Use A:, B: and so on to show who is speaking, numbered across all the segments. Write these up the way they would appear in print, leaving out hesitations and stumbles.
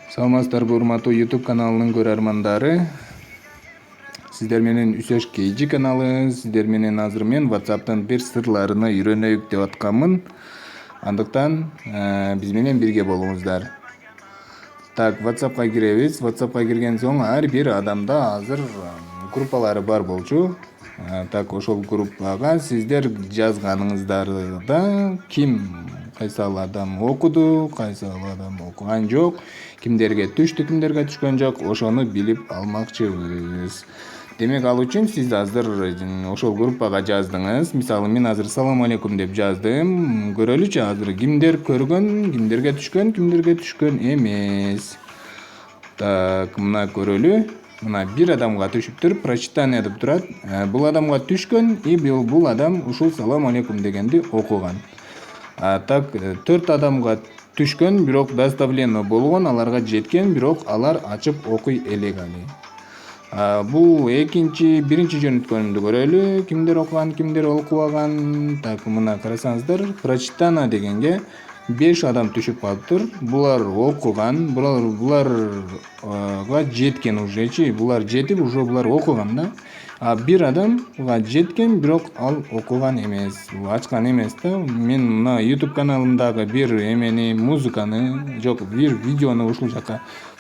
A: Саламатсыздарбы урматтуу YouTube каналынын көрөрмандары. Сиздер менен Үсөш Кейжи каналы. Сиздер менен азыр мен WhatsApp'тын бир сырларына үйрөнөйүк деп атканмын. Андыктан биз менен бирге болуңуздар. Так, WhatsApp'ка киребиз. WhatsApp'ка кирген соң ар бир адамда азыр группалары бар болчу. Так, ошол группага сиздер жазганыңыздарда ким кайсыл адам окуду, кайсыл адам окуган жок, кимдерге түштү, кимдерге түшкөн жок, ошону билип алмакчыбыз. Демек, ал үчүн сиз азыр ошол группага жаздыңыз. Мисалы, мен азыр салам алейкум деп жаздым. Көрөлүчү азыр кимдер көргөн, кимдерге түшкөн эмес. Так, мына көрөлү. Мына бир адамга түшүптүр, прочитание деп турат. Бул адамга түшкөн и бул адам ушул салам алейкум дегенди окуган. Так, 4 адамга түшкөн, бирок доставление болгон, аларга жеткен, бирок алар ачып окуй элегали. Бул биринчи жөнөткөнүмдү көрөлү. Кимдер окуган, кимдер окубаган. Так, мына карасаңыздар, прочитание дегенге 5 адам түшүп калыптыр. Булар окуган, буларга жеткен ужечи. Булар жетип, уже булар окуган да. Бир адамга жеткен, бирок ал окуган эмес, ачкан эмес да. Мен мына YouTube каналымдагы бир музыканы, жок, бир видеону ушул жака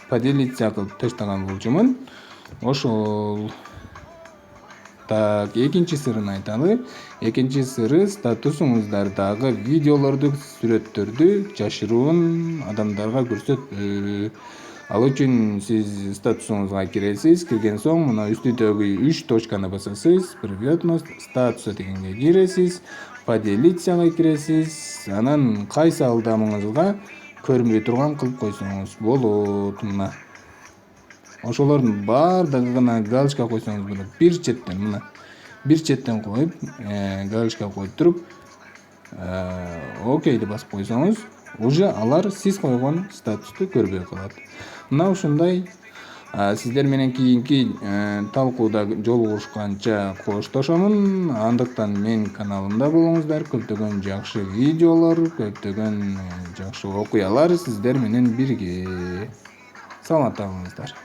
A: поделиться кылып таштаган болчумун. Ошол. Так, экинчи сырын айталы. Экинчи сыры статусуңуздардагы видеолорду, сүрөттөрдү жашыруун адамдарга көрсөтпөө. Ал үчүн сиз статусуңузга киресиз. Кирген соң мына үстүдөгү 3 точканы басасыз. Приватность, статуса дегенге киресиз. Поделицияга киресиз. Анан кайсы адамыңызга көрүнбөй турган кылып койсоңуз болот. Мына ошолордун баардыгына галочка койсоңуз болот. Бир четтен коюп, галочка коюп туруп, окейди басып койсоңуз, уже алар сиз койгон статусту көрбөй калат. Мына ушундай. Сиздер менен кийинки талкууда жолугушканча коштошомун. Андыктан мен каналымда болуңуздар. Көптөгөн жакшы видеолор, көптөгөн жакшы окуялар сиздер менен бирге. Саламатта болуңуздар.